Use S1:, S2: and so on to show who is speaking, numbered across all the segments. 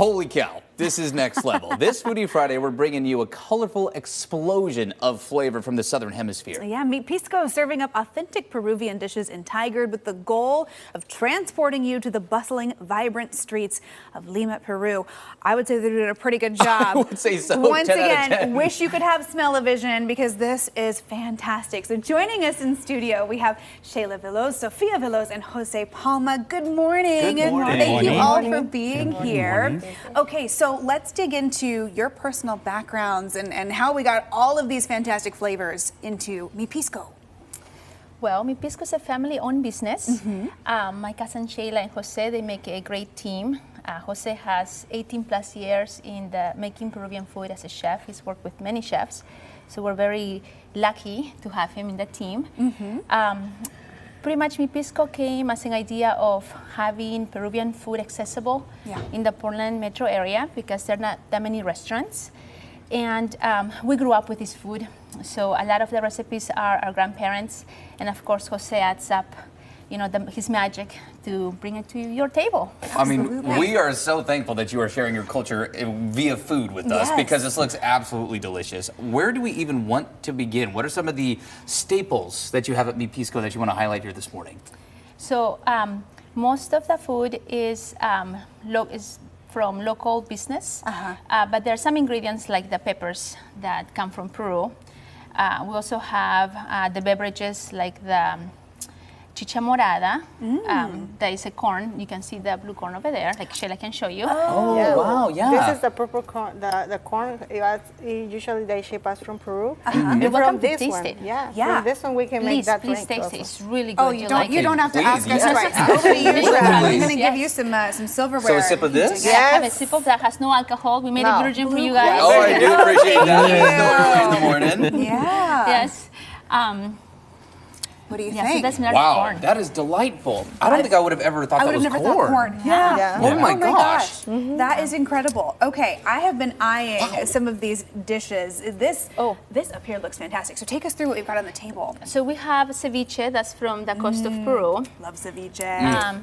S1: Holy cow, this is next level. This Foodie Friday, we're bringing you a colorful explosion of flavor from the Southern Hemisphere.
S2: Yeah, Mi Pisco is serving up authentic Peruvian dishes in Tigard with the goal of transporting you to the bustling, vibrant streets of Lima, Peru. I would say they're doing a pretty good job.
S1: I would say so.
S2: Once
S1: 10 out of
S2: again,
S1: 10.
S2: wish you could have smell-o-vision because this is fantastic. So joining us in studio, we have Shayla Villos, Sofia Villos, and Jose Palma. Good morning.
S1: Good morning.
S2: Thank you
S1: Good
S2: all
S3: morning.
S2: for being here. Okay, so let's dig into your personal backgrounds and how we got all of these fantastic flavors into Mi Pisco.
S3: Well, Mi Pisco is a family-owned business. My cousin Shayla and Jose, they make a great team. Jose has 18 plus years in making Peruvian food as a chef. He's worked with many chefs, so we're very lucky to have him in the team. Pretty much Mi Pisco came as an idea of having Peruvian food accessible in the Portland metro area because there are not that many restaurants. And we grew up with this food, so a lot of the recipes are our grandparents, and of course Jose adds up, you know, his magic to bring it to your table.
S1: I mean, we are so thankful that you are sharing your culture via food with us because this looks absolutely delicious. Where do we even want to begin? What are some of the staples that you have at Mi Pisco that you want to highlight here this morning?
S3: So most of the food is from local business, but there are some ingredients like the peppers that come from Peru. We also have the beverages like the chicha morada. That is a corn. You can see the blue corn over there, like Sheila can show you.
S1: Oh,
S4: Yeah.
S1: wow, yeah.
S4: This is the purple corn, the corn, usually they ship us from Peru. And
S3: You're welcome
S4: from
S3: to
S4: this
S3: taste
S4: one,
S3: it.
S4: from this one we can make that
S3: Please
S4: drink
S3: taste
S4: also.
S3: it. It's really good.
S2: Oh, you don't have to ask
S1: Please,
S2: us
S1: yes.
S2: twice. Over to you, Shayla. I'm
S1: Please.
S2: going to give you some silverware.
S1: So a sip of this?
S3: Yeah, have a sip of that. Has no alcohol. We made it virgin for you guys.
S1: Oh, I do appreciate that. It's still early in the morning.
S2: Yeah.
S3: Yes.
S2: What do you
S3: Yeah,
S2: think?
S3: so that's melted
S1: Wow,
S3: corn.
S1: that is delightful. I don't think I would have ever thought
S2: I
S1: that
S2: would
S1: was
S2: have never
S1: corn.
S2: thought corn. Yeah.
S1: Oh my gosh.
S2: That is incredible. Okay, I have been eyeing some of these dishes. This up here looks fantastic. So take us through what we've got on the table.
S3: So we have ceviche. That's from the coast of Peru.
S2: Love ceviche.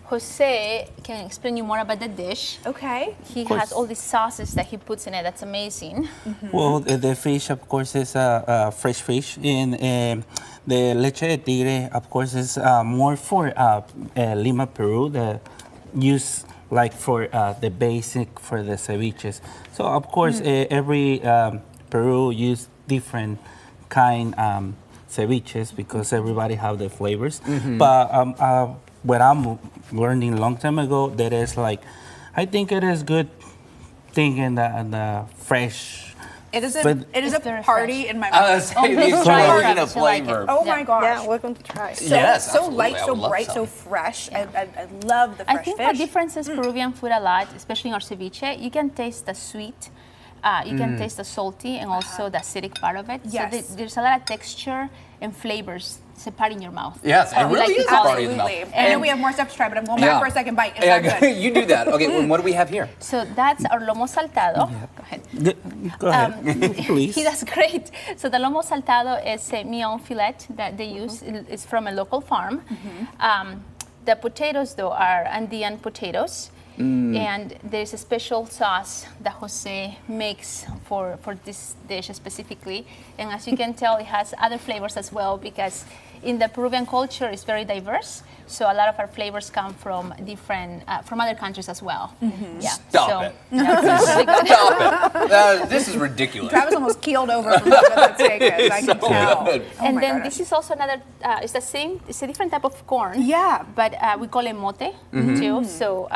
S3: Jose can explain you more about the dish.
S2: Okay.
S3: He has all these sauces that he puts in it. That's amazing.
S5: Well, the fish, of course, is fresh fish. And the leche de tigre, of course, is more for Lima, Peru. The use like for the basic for the ceviches. So, of course, every Peru use different kind ceviches because everybody have the flavors. But what I'm learning long time ago, that is like, I think it is good thing in the fresh.
S2: It is a
S3: very
S2: party
S3: fresh.
S2: in my
S1: I
S2: mouth.
S1: was saying, the explosion of flavor.
S2: Oh my gosh.
S4: Yeah, welcome to try.
S1: Yes,
S2: So
S1: absolutely.
S2: light,
S1: I
S2: so
S1: would love
S2: bright,
S1: some.
S2: so fresh. I love the fresh
S3: I think
S2: fish.
S3: what differences Peruvian food a lot, especially in our ceviche, you can taste the sweet, you can taste the salty, and also the acidic part of it.
S2: Yes.
S3: So there's a lot of texture and flavors separate in your mouth.
S1: Yes, it really is a party in the mouth.
S2: Absolutely. I know we have more stuff to try, but I'm going back for a second bite. It's not good.
S1: You do that. Okay, well, what do we have here?
S3: So that's our lomo saltado. Go ahead.
S5: Go ahead, please.
S3: He does great. So the lomo saltado is a mignon fillet that they use. It's from a local farm. The potatoes, though, are Andean potatoes. And there's a special sauce that Jose makes for this dish specifically. And as you can tell, it has other flavors as well because in the Peruvian culture, it's very diverse. So a lot of our flavors come from different, from other countries as well. Yeah.
S1: Stop it.
S3: Yeah, it's really good.
S1: Stop it. This is ridiculous.
S2: Travis almost keeled over from how good that steak is. I can tell.
S1: good.
S2: Oh
S3: And
S2: my
S3: then
S2: goodness.
S3: this is also another, it's the same, it's a different type of corn.
S2: Yeah.
S3: But we call it mote too. So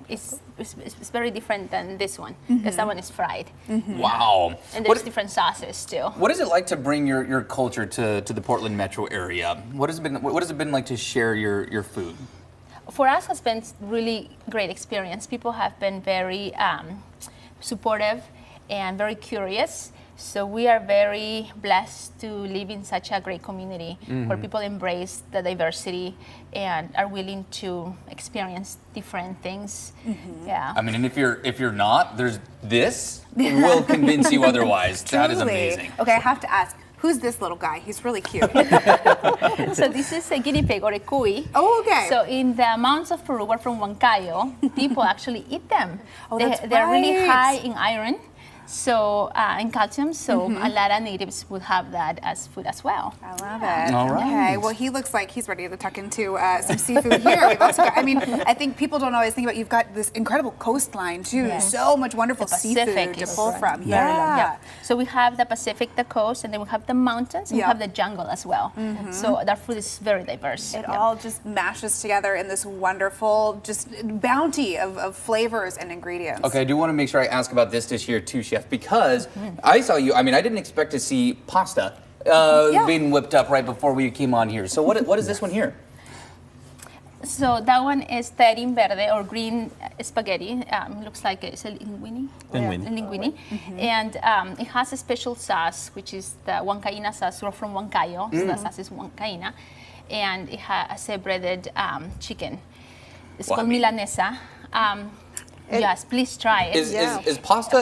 S3: it's very different than this one because that one is fried.
S1: Wow.
S3: And there's different sauces too.
S1: What is it like to bring your culture to the Portland metro area? What has it been like to share your food?
S3: For us, has been really great experience. People have been very supportive and very curious. So we are very blessed to live in such a great community where people embrace the diversity and are willing to experience different things. Yeah.
S1: I mean, and if you're not, there's this will convince you otherwise. That is
S2: Truly.
S1: amazing.
S2: Okay, I have to ask, Who's this little guy? He's really cute.
S3: So this is a guinea pig or a cuy.
S2: Oh, okay.
S3: So in the mountains of Peru, we're from Huancayo, people actually eat them.
S2: Oh,
S3: They're really
S2: right.
S3: high in iron. So, and calcium, so a lot of natives would have that as food as well.
S2: I love it.
S1: All right.
S2: Okay, well, he looks like he's ready to tuck into some seafood here. We've also got, I mean, I think people don't always think about, you've got this incredible coastline too.
S3: Yes.
S2: So much wonderful
S3: The Pacific
S2: seafood to
S3: is
S2: pull
S3: right.
S2: from.
S3: Yeah. So we have the Pacific, the coast, and then we have the mountains, and we have the jungle as well. So our food is very diverse.
S2: It all just mashes together in this wonderful, just bounty of flavors and ingredients.
S1: Okay, I do want to make sure I ask about this dish here too, Chef, because I saw you, I mean, I didn't expect to see pasta being whipped up right before we came on here. So what is this one here?
S3: So that one is tarin verde or green spaghetti. Looks like it's a linguine.
S5: Linguine.
S3: Linguine. And it has a special sauce, which is the Huancaína sauce. We're from Huancayo, so the sauce is Huancaína. And it has a breaded chicken. It's called milanesa. Yes, please try it.
S1: Is pasta,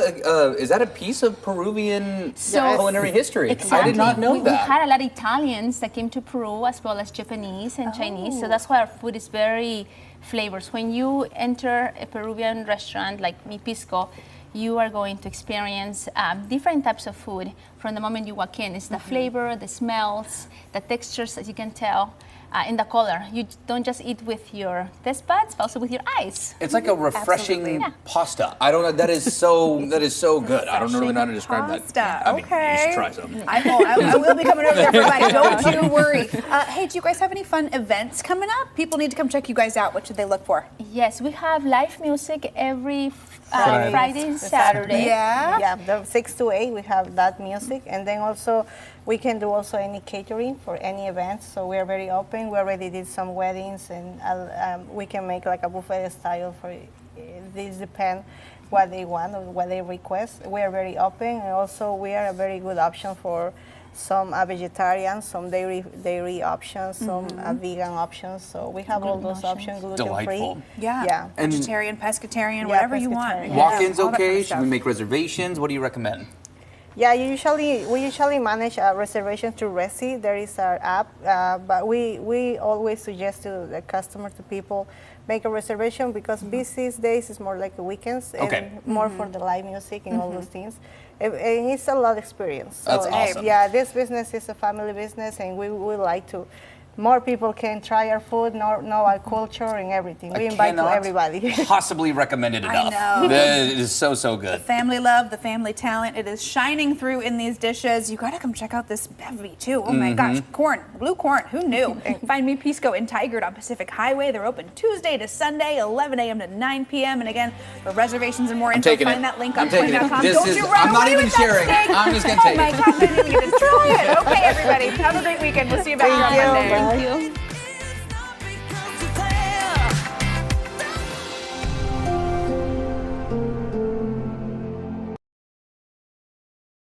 S1: is that a piece of Peruvian
S3: So-
S1: culinary history?
S3: Exactly.
S1: I did not know
S3: we
S1: that.
S3: had a lot of Italians that came to Peru as well as Japanese and Chinese. So that's why our food is very flavors. When you enter a Peruvian restaurant like Mi Pisco, you are going to experience different types of food from the moment you walk in. It's the flavor, the smells, the textures, as you can tell. In the color, you don't just eat with your taste buds, but also with your eyes.
S1: It's like a refreshing
S3: Absolutely.
S1: pasta. I don't know. That is so good. I don't really know how to describe
S2: Pasta.
S1: that. I mean,
S2: Okay.
S1: you should try some.
S2: I will be coming over there for mine. Don't you worry. Hey, do you guys have any fun events coming up? People need to come check you guys out. What should they look for?
S3: Yes, we have live music every
S5: Friday.
S3: Friday and Saturday.
S2: Yeah.
S4: The 6 to 8 we have that music, and then also we can do also any catering for any events. So we are very open. We already did some weddings, and we can make like a buffet style for. This depends what they want or what they request. We are very open, and also we are a very good option for some vegetarian, some dairy options, some vegan options. So we have all those options, gluten
S1: Delightful.
S4: free.
S2: Yeah.
S1: And-
S2: Vegetarian, pescatarian,
S4: Yeah,
S2: whatever you want.
S4: pescatarian.
S1: Walk-ins
S2: all that kind
S1: okay?
S2: of
S1: Should we
S2: stuff.
S1: make reservations? What do you recommend?
S4: Yeah, we usually manage reservations through Resi. There is our app, but we always suggest to the customer, to people, make a reservation because these days is more like the weekends and more for the live music and all those things. And it's a lot of experience. So,
S1: That's awesome.
S4: Yeah, this business is a family business, and we would like to. More people can try our food, know our culture and everything. We invite to everybody.
S1: Possibly recommend it enough.
S2: know.
S1: It is so good.
S2: Family love, the family talent, it is shining through in these dishes. You gotta come check out this bevy too. Oh my gosh, corn, blue corn, who knew? Find Mi Pisco in Tigard on Pacific Highway. They're open Tuesday to Sunday, 11 a.m. to 9 p.m. And again, for reservations and more info,
S1: taking
S2: find
S1: it.
S2: that link
S1: I'm
S2: on
S1: taking it.
S2: point.com.
S1: This
S2: Don't
S1: is-
S2: you run
S1: I'm not
S2: away
S1: even
S2: with that
S1: sharing.
S2: steak.
S1: I'm just gonna
S2: Oh
S1: take
S2: my
S1: it.
S2: gosh, I didn't even get to try it. Okay, everybody, have a great weekend. We'll see you back here on Monday.
S4: Thank you.